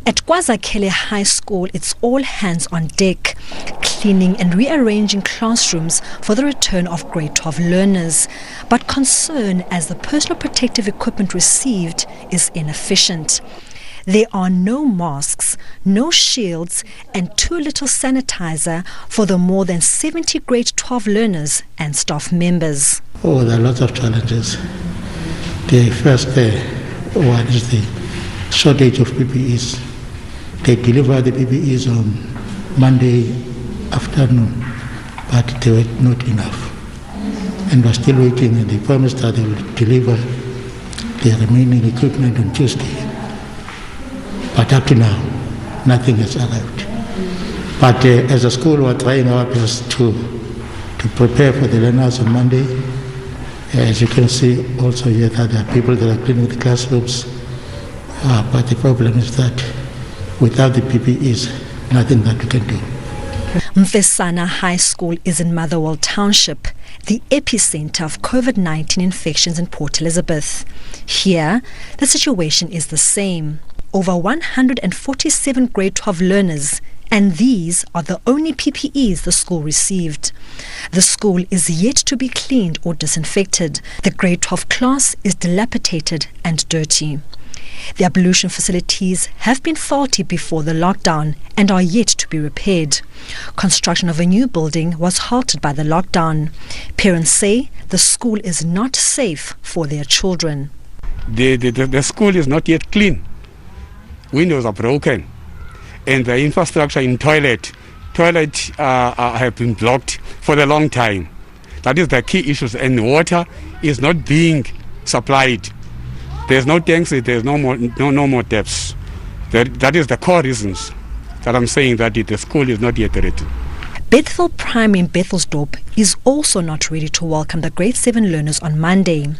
At KwaZakhele High School, it's all hands on deck, cleaning and rearranging classrooms for the return of grade 12 learners. But concern as the personal protective equipment received is inefficient. There are no masks, no shields, and too little sanitizer for the more than 70 grade 12 learners and staff members. Oh, there are lots of challenges. The first one is the shortage of PPEs. They deliver the PPEs on Monday afternoon, but they were not enough. And we're still waiting, and they promised that they will deliver the remaining equipment on Tuesday. But up to now, nothing has arrived. But as a school, we're trying our best to prepare for the learners on Monday. As you can see also here that there are people that are cleaning the classrooms. But the problem is that without the PPEs, nothing that we can do. Mfesana High School is in Motherwell Township, the epicenter of COVID-19 infections in Port Elizabeth. Here, the situation is the same. Over 147 grade 12 learners, and these are the only PPEs the school received. The school is yet to be cleaned or disinfected. The grade 12 class is dilapidated and dirty. The ablution facilities have been faulty before the lockdown and are yet to be repaired. Construction of a new building was halted by the lockdown. Parents say the school is not safe for their children. The school is not yet clean. Windows are broken, and the infrastructure in toilets have been blocked for a long time. That is the key issues, and water is not being supplied. There's no tanks, there's no more taps. That is the core reasons that I'm saying that the school is not yet ready. Bethel Primary in Bethelsdorp is also not ready to welcome the grade 7 learners on Monday.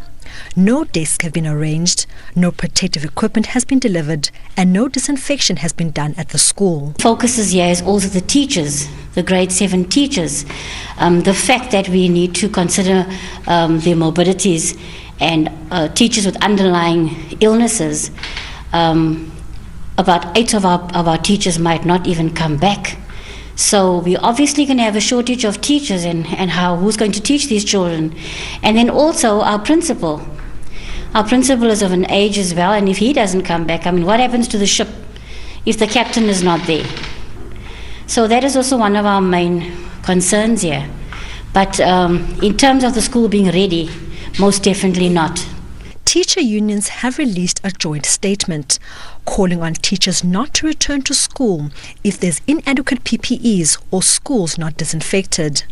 No desks have been arranged, no protective equipment has been delivered, and no disinfection has been done at the school. Focuses here is also the teachers, the grade 7 teachers. The fact that we need to consider their morbidities and teachers with underlying illnesses. About 8 of our teachers might not even come back. So we're obviously going to have a shortage of teachers and who's going to teach these children. And then also our principal. Our principal is of an age as well, and if he doesn't come back, what happens to the ship if the captain is not there? So that is also one of our main concerns here. But in terms of the school being ready, most definitely not. Teacher unions have released a joint statement calling on teachers not to return to school if there's inadequate PPEs or schools not disinfected.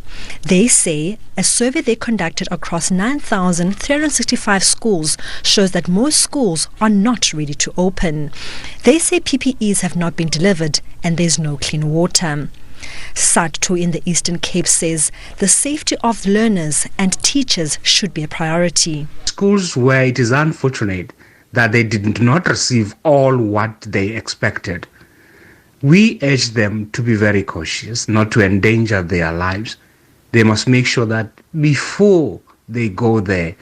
They say a survey they conducted across 9,365 schools shows that most schools are not ready to open. They say PPEs have not been delivered and there's no clean water. SADTU in the Eastern Cape says the safety of learners and teachers should be a priority. Schools where it is unfortunate that they did not receive all what they expected, we urge them to be very cautious, not to endanger their lives. They must make sure that before they go there,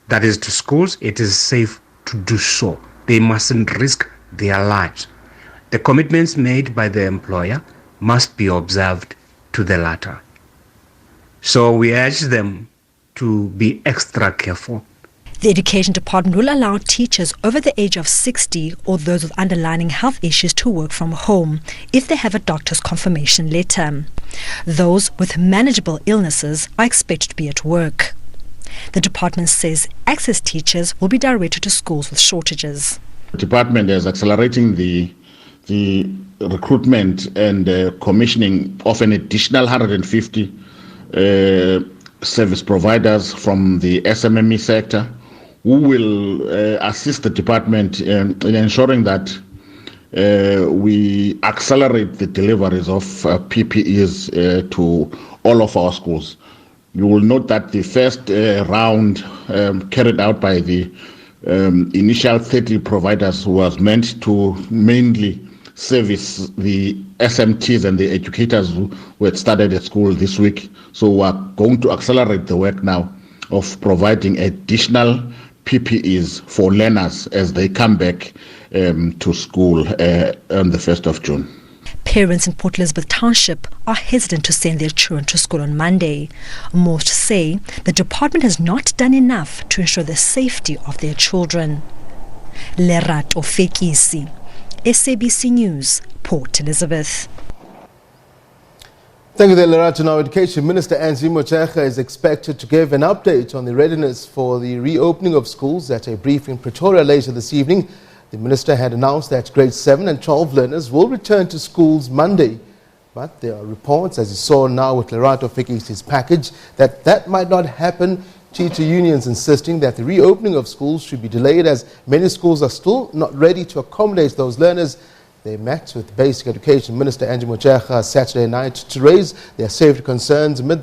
that is to schools, it is safe to do so. They mustn't risk their lives. The commitments made by the employer must be observed to the latter. So we urge them to be extra careful. The Education Department will allow teachers over the age of 60 or those with underlying health issues to work from home if they have a doctor's confirmation letter. Those with manageable illnesses are expected to be at work. The department says access teachers will be directed to schools with shortages. The department is accelerating the recruitment and commissioning of an additional 150 service providers from the SMME sector who will assist the department in ensuring that we accelerate the deliveries of PPEs to all of our schools. You will note that the first round carried out by the initial 30 providers was meant to mainly service the SMTs and the educators who had started at school this week. So we are going to accelerate the work now of providing additional PPEs for learners as they come back to school on the 1st of June. Parents in Port Elizabeth Township are hesitant to send their children to school on Monday. Most say the department has not done enough to ensure the safety of their children. Lerato Fekisi, SABC News, Port Elizabeth. Thank you, Lerato. Now, Education Minister Angie Motshekga is expected to give an update on the readiness for the reopening of schools at a briefing in Pretoria later this evening. The minister had announced that grade 7 and 12 learners will return to schools Monday. But there are reports, as you saw now with Lerato Fekisi's package, that might not happen. Teacher unions insisting that the reopening of schools should be delayed as many schools are still not ready to accommodate those learners. They met with Basic Education Minister Angie Motshekga Saturday night to raise their safety concerns amid